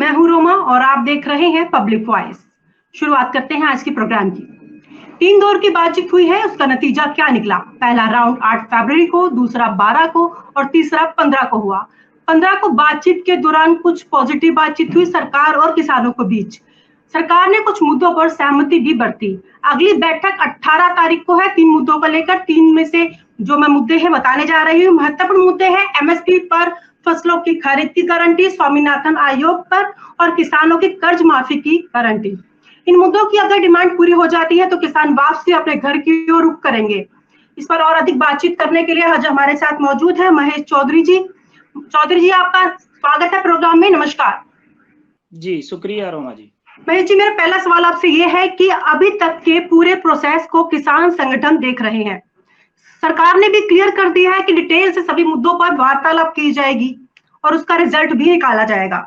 मैं हूं रोमा और आप देख रहे हैं पब्लिक वॉइस। शुरुआत करते हैं आज के प्रोग्राम की। 3 दौर की बातचीत हुई है, उसका नतीजा क्या निकला? पहला राउंड 8 फरवरी को, दूसरा 12 को और तीसरा 15 को हुआ। 15 को बातचीत के दौरान कुछ पॉजिटिव बातचीत हुई सरकार और किसानों के बीच। सरकार ने कुछ मुद्दों पर सहमति भी बरती। अगली बैठक 18 तारीख को है 3 मुद्दों को लेकर। 3 में से जो मैं मुद्दे हैं बताने जा रही हूँ। महत्वपूर्ण मुद्दे हैं एमएसपी पर, फसलों की खरीद की गारंटी, स्वामीनाथन आयोग पर और किसानों की कर्ज माफी की गारंटी। इन मुद्दों की अगर डिमांड पूरी हो जाती है तो किसान वापसी अपने घर की ओर रुख करेंगे। इस पर और अधिक बातचीत करने के लिए आज हमारे साथ मौजूद है महेश चौधरी जी। चौधरी जी, आपका स्वागत है प्रोग्राम में। नमस्कार जी। शुक्रिया रोमा जी। महेश जी, मेरा पहला सवाल आपसे ये है कि अभी तक के पूरे प्रोसेस को किसान संगठन देख रहे हैं। सरकार ने भी क्लियर कर दिया है कि डिटेल से सभी मुद्दों पर वार्तालाप की जाएगी और उसका रिजल्ट भी निकाला जाएगा।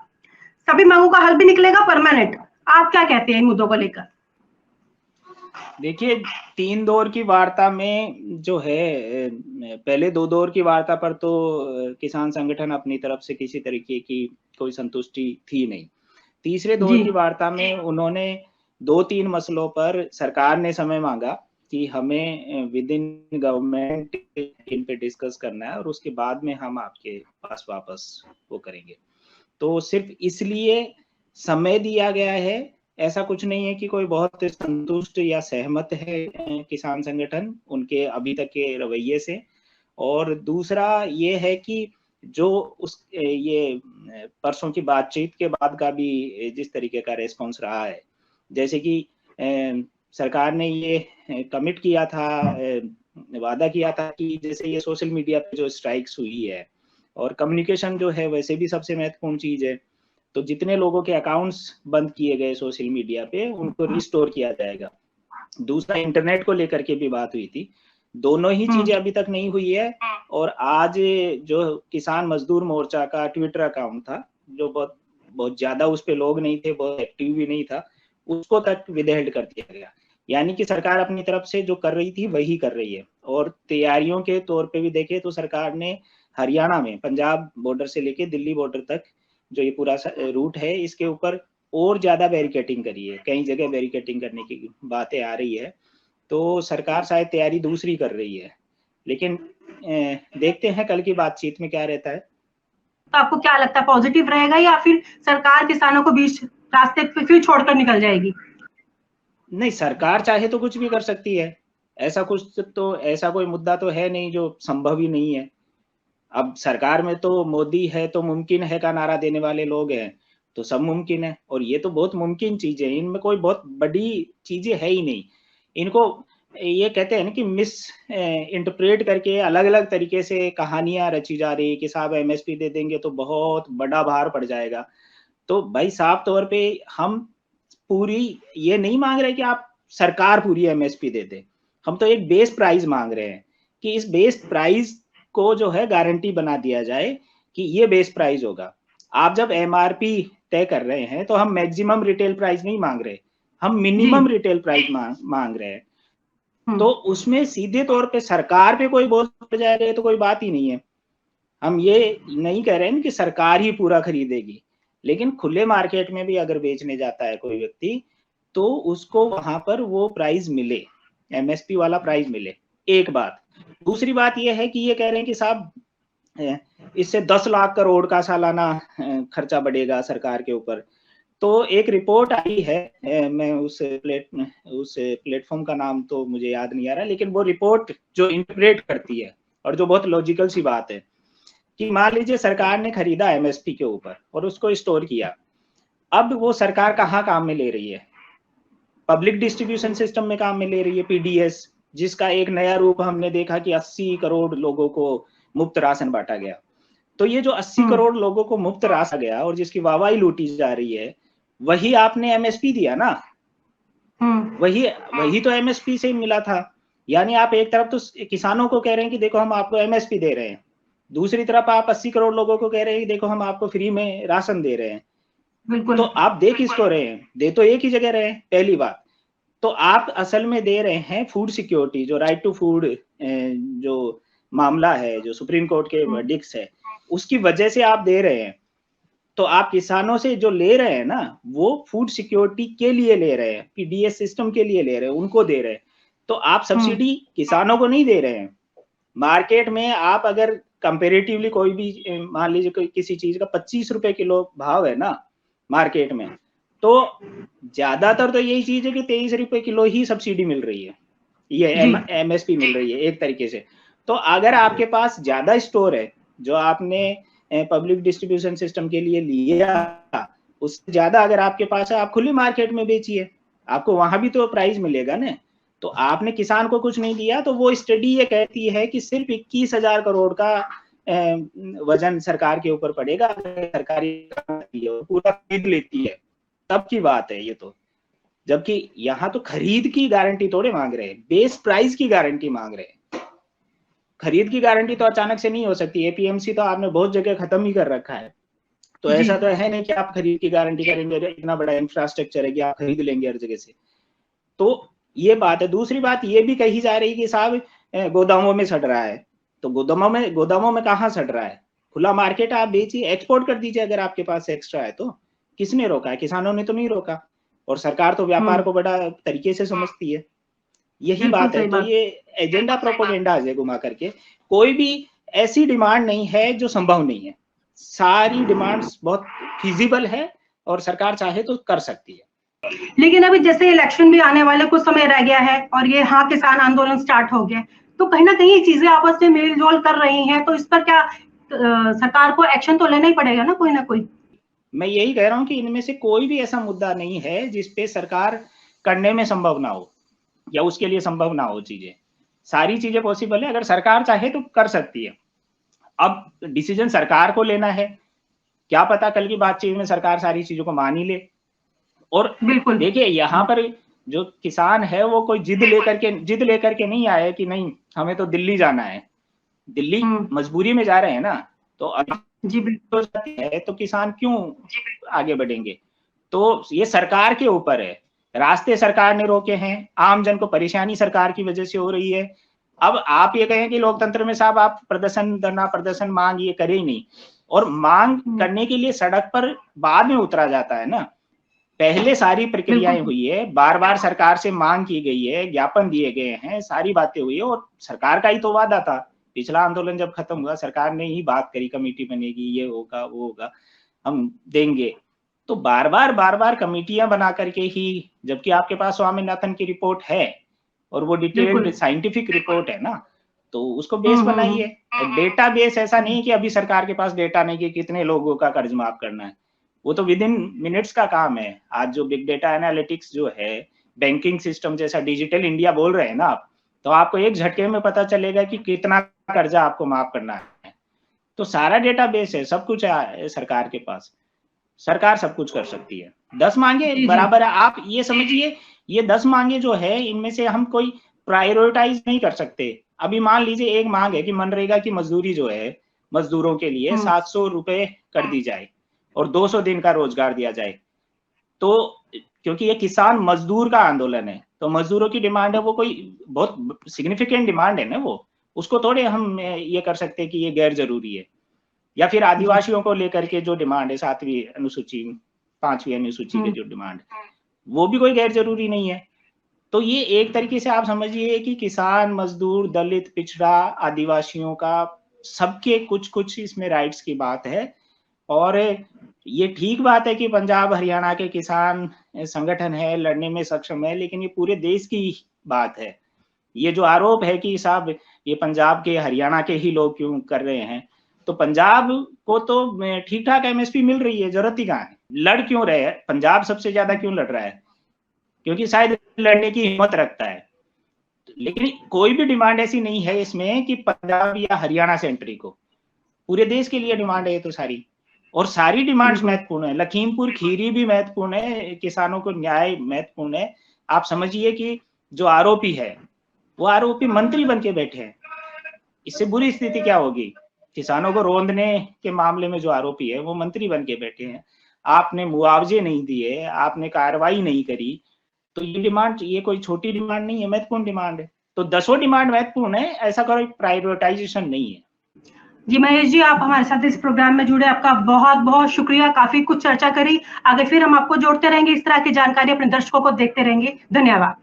सभी मांगों का हल भी निकलेगा परमानेंट। आप क्या कहते हैं इन मुद्दों को लेकर? देखिए, 3 दौर की वार्ता में जो है, पहले 2 दौर की वार्ता पर तो किसान संगठन अपनी तरफ से किसी तरीके की कोई संतुष्टि थी नहीं। तीसरे दौर की वार्ता में उन्होंने 2-3 मसलों पर सरकार ने समय मांगा कि हमें विद इन गवर्नमेंट इन पे डिस्कस करना है और उसके बाद में हम आपके पास वापस वो करेंगे। तो सिर्फ इसलिए समय दिया गया है, ऐसा कुछ नहीं है कि कोई बहुत संतुष्ट या सहमत है किसान संगठन उनके अभी तक के रवैये से। और दूसरा ये है कि जो ये परसों की बातचीत के बाद का भी जिस तरीके का रेस्पॉन्स रहा है, जैसे कि सरकार ने ये कमिट किया था, वादा किया था कि जैसे ये सोशल मीडिया पे जो स्ट्राइक्स हुई है और कम्युनिकेशन जो है वैसे भी सबसे महत्वपूर्ण चीज है, तो जितने लोगों के अकाउंट्स बंद किए गए सोशल मीडिया पे उनको रिस्टोर किया जाएगा। दूसरा, इंटरनेट को लेकर के भी बात हुई थी। दोनों ही चीजें अभी तक नहीं हुई है। और आज जो किसान मजदूर मोर्चा का ट्विटर अकाउंट था, जो बहुत ज्यादा उस पे लोग नहीं थे, बहुत एक्टिव भी नहीं था, उसको तक विदहेल्ड कर दिया गया। यानी कि सरकार अपनी तरफ से जो कर रही थी वही कर रही है। और तैयारियों के तौर पे भी देखें तो सरकार ने हरियाणा में पंजाब बॉर्डर से लेके दिल्ली बॉर्डर तक जो ये पूरा रूट है, इसके ऊपर और ज्यादा बैरिकेटिंग करी है। कई जगह बैरिकेटिंग करने की बातें आ रही है। तो सरकार शायद तैयारी दूसरी कर रही है, लेकिन देखते हैं कल की बातचीत में क्या रहता है। तो आपको क्या लगता है, पॉजिटिव रहेगा या फिर सरकार किसानों को बीच रास्ते पे फिर छोड़कर निकल जाएगी? नहीं, सरकार चाहे तो कुछ भी कर सकती है। ऐसा कोई मुद्दा तो है नहीं जो संभव ही नहीं है। अब सरकार में तो मोदी है तो मुमकिन है का नारा देने वाले लोग हैं, तो सब मुमकिन है। और ये तो बहुत मुमकिन चीजें हैं, इनमें कोई बहुत बड़ी चीजें है ही नहीं। इनको ये कहते हैं ना कि मिस इंटरप्रेट करके अलग अलग तरीके से कहानियां रची जा रही कि साहब एमएसपी दे देंगे तो बहुत बड़ा भार पड़ जाएगा। तो भाई साफ तौर पे हम पूरी ये नहीं मांग रहे कि आप सरकार पूरी एमएसपी दे दे। हम तो एक बेस प्राइस मांग रहे हैं कि इस बेस प्राइस को जो है गारंटी बना दिया जाए कि ये बेस प्राइस होगा। आप जब एमआरपी तय कर रहे हैं तो हम मैक्सिमम रिटेल प्राइस नहीं मांग रहे, हम मिनिमम रिटेल प्राइस मांग रहे हैं। तो उसमें सीधे तौर पे सरकार पे कोई बोझ पड़ जाएगा तो कोई बात ही नहीं है। हम ये नहीं कह रहे हैं कि सरकार ही पूरा खरीदेगी, लेकिन खुले मार्केट में भी अगर बेचने जाता है कोई व्यक्ति तो उसको वहां पर वो प्राइस मिले, एमएसपी वाला प्राइस मिले। एक बात। दूसरी बात ये है कि ये कह रहे हैं कि साहब इससे 10 लाख करोड़ का सालाना खर्चा बढ़ेगा सरकार के ऊपर। तो एक रिपोर्ट आई है, मैं उस प्लेटफॉर्म का नाम तो मुझे याद नहीं आ रहा, लेकिन वो रिपोर्ट जो इंटरप्रेट करती है और जो बहुत लॉजिकल सी बात है कि मान लीजिए सरकार ने खरीदा एमएसपी के ऊपर और उसको स्टोर किया। अब वो सरकार कहाँ काम में ले रही है? पब्लिक डिस्ट्रीब्यूशन सिस्टम में काम में ले रही है, पीडीएस, जिसका एक नया रूप हमने देखा कि 80 करोड़ लोगों को मुफ्त राशन बांटा गया। तो ये जो 80 करोड़ लोगों को मुफ्त राशन गया और जिसकी वाहवाही लूटी जा रही है, वही आपने एमएसपी दिया ना। वही तो एमएसपी से मिला था। यानी आप एक तरफ तो किसानों को कह रहे हैं कि देखो हम आपको एमएसपी दे रहे हैं, दूसरी तरफ आप 80 करोड़ लोगों को कह रहे हैं कि देखो हम आपको फ्री में राशन दे रहे हैं। तो आप दे किसको रहे हैं? दे तो एक ही जगह रहे हैं, पहली बात। तो आप असल में दे रहे हैं फूड सिक्योरिटी, जो राइट टू फूड जो मामला है, जो सुप्रीम कोर्ट के वर्डिक्ट्स है, उसकी वजह से आप दे रहे हैं। तो आप किसानों से जो ले रहे हैं ना, वो फूड सिक्योरिटी के लिए ले रहे हैं, पीडीएस सिस्टम के लिए ले रहे हैं, उनको दे रहे हैं। तो आप सब्सिडी किसानों को नहीं दे रहे हैं। मार्केट में आप अगर कंपेरेटिवली कोई भी मान लीजिए कोई किसी चीज का 25 रुपए किलो भाव है ना मार्केट में, तो ज्यादातर तो यही चीज है कि 23 रुपए किलो ही सब्सिडी मिल रही है, ये एमएसपी मिल रही है एक तरीके से। तो अगर आपके पास ज्यादा स्टोर है जो आपने पब्लिक डिस्ट्रीब्यूशन सिस्टम के लिए लिया, उससे ज्यादा अगर आपके पास है, आप खुली मार्केट में बेचिए, आपको वहां भी तो प्राइस मिलेगा ना। तो आपने किसान को कुछ नहीं दिया, तो वो स्टडी ये कहती है कि सिर्फ 21,000 करोड़ का वजन सरकार के ऊपर पड़ेगा, सरकारी पूरा खरीद लेती है तब की बात है ये तो। जबकि यहाँ तो खरीद की गारंटी थोड़े मांग रहे हैं, बेस प्राइस की गारंटी मांग रहे हैं। खरीद की गारंटी तो अचानक से नहीं हो सकती, एपीएमसी तो आपने बहुत जगह खत्म ही कर रखा है। तो ऐसा तो है नहीं कि आप खरीद की गारंटी करेंगे, इतना बड़ा इंफ्रास्ट्रक्चर है कि आप खरीद लेंगे हर जगह से। तो ये बात है। दूसरी बात ये भी कही जा रही कि साहब गोदामों में सड़ रहा है, तो गोदामों में कहाँ सड़ रहा है? खुला मार्केट आप बेचिए, एक्सपोर्ट कर दीजिए अगर आपके पास एक्स्ट्रा है तो। किसने रोका है? किसानों ने तो नहीं रोका, और सरकार तो व्यापार को बड़ा तरीके से समझती है। यही बात है। तो ये एजेंडा प्रोपेगेंडा है घुमा करके। कोई भी ऐसी डिमांड नहीं है जो संभव नहीं है, सारी डिमांड्स बहुत फिजिबल है और सरकार चाहे तो कर सकती है। लेकिन अभी जैसे इलेक्शन भी आने वाले कुछ समय रह गया है और ये हाँ किसान आंदोलन स्टार्ट हो गया, तो कहीं ना कहीं चीजें आपस में मेल जोल कर रही हैं, तो इस पर क्या सरकार को एक्शन तो लेना ही पड़ेगा ना कोई। मैं यही कह रहा हूँ कि इनमें से कोई भी ऐसा मुद्दा नहीं है जिसपे सरकार करने में संभव ना हो या उसके लिए संभव ना हो चीजें। सारी चीजें पॉसिबल है, अगर सरकार चाहे तो कर सकती है। अब डिसीजन सरकार को लेना है, क्या पता कल की बातचीत में सरकार सारी चीजों को मान ही ले। और देखिए यहाँ पर जो किसान है वो कोई जिद लेकर के नहीं आया कि नहीं हमें तो दिल्ली जाना है, दिल्ली मजबूरी में जा रहे हैं ना। तो है तो किसान क्यों आगे बढ़ेंगे? तो ये सरकार के ऊपर है, रास्ते सरकार ने रोके हैं, आम जन को परेशानी सरकार की वजह से हो रही है। अब आप ये कहें कि लोकतंत्र में साहब आप प्रदर्शन मांग ये करे ही नहीं, और मांग करने के लिए सड़क पर बाद में उतरा जाता है ना। पहले सारी प्रक्रियाएं हुई है, बार बार सरकार से मांग की गई है, ज्ञापन दिए गए हैं, सारी बातें हुई है, और सरकार का ही तो वादा था। पिछला आंदोलन जब खत्म हुआ सरकार ने ही बात करी कमेटी बनेगी, ये होगा वो होगा, हम देंगे। तो बार बार कमेटियां बना करके ही, जबकि आपके पास स्वामीनाथन की रिपोर्ट है और वो डिटेल्ड साइंटिफिक रिपोर्ट है ना, तो उसको बेस बनाइए। डेटा बेस ऐसा नहीं कि अभी सरकार के पास डेटा नहीं कि कितने लोगों का कर्ज माफ करना है, वो तो विद इन मिनट्स का काम है। आज जो बिग डेटा एनालिटिक्स जो है, बैंकिंग सिस्टम जैसा डिजिटल इंडिया बोल रहे हैं ना आप, तो आपको एक झटके में पता चलेगा कि कितना कर्जा आपको माफ करना है। तो सारा डेटा बेस है, सब कुछ है सरकार के पास, सरकार सब कुछ कर सकती है। 10 मांगे बराबर है। आप ये समझिए ये 10 मांगे जो है इनमें से हम कोई प्रायोरिटाइज नहीं कर सकते। अभी मान लीजिए एक मांग है कि मनरेगा की मजदूरी जो है मजदूरों के लिए 700 रुपए कर दी जाए और 200 दिन का रोजगार दिया जाए। तो क्योंकि ये किसान मजदूर का आंदोलन है, तो मजदूरों की डिमांड है, वो कोई बहुत सिग्निफिकेंट डिमांड है ना, वो उसको थोड़े हम ये कर सकते हैं कि ये गैर जरूरी है। या फिर आदिवासियों को लेकर के जो डिमांड है 7वीं अनुसूची 5वीं अनुसूची के जो डिमांड, वो भी कोई गैर जरूरी नहीं है। तो ये एक तरीके से आप समझिए कि किसान, मजदूर, दलित, पिछड़ा, आदिवासियों का सबके कुछ इसमें राइट्स की बात है। और ये ठीक बात है कि पंजाब हरियाणा के किसान संगठन है, लड़ने में सक्षम है, लेकिन ये पूरे देश की बात है। ये जो आरोप है कि साहब ये पंजाब के हरियाणा के ही लोग क्यों कर रहे हैं, तो पंजाब को तो ठीक ठाक एमएसपी मिल रही है, जरूरत ही कहाँ है? लड़ क्यों रहे हैं? पंजाब सबसे ज्यादा क्यों लड़ रहा है? क्योंकि शायद लड़ने की हिम्मत रखता है। लेकिन कोई भी डिमांड ऐसी नहीं है इसमें कि पंजाब या हरियाणा से एंट्री को, पूरे देश के लिए डिमांड है तो सारी, और सारी डिमांड्स महत्वपूर्ण है। लखीमपुर खीरी भी महत्वपूर्ण है, किसानों को न्याय महत्वपूर्ण है। आप समझिए कि जो आरोपी है वो आरोपी मंत्री बन के बैठे हैं, इससे बुरी स्थिति क्या होगी? किसानों को रोंदने के मामले में जो आरोपी है वो मंत्री बन के बैठे हैं। आपने मुआवजे नहीं दिए, आपने कार्रवाई नहीं करी, तो ये डिमांड ये कोई छोटी डिमांड नहीं है, महत्वपूर्ण डिमांड है। तो 10 डिमांड महत्वपूर्ण है, ऐसा कोई प्रायोरिटाइजेशन नहीं है। जी महेश जी, आप हमारे साथ इस प्रोग्राम में जुड़े, आपका बहुत बहुत शुक्रिया। काफी कुछ चर्चा करी, आगे फिर हम आपको जोड़ते रहेंगे, इस तरह की जानकारी अपने दर्शकों को देखते रहेंगे। धन्यवाद।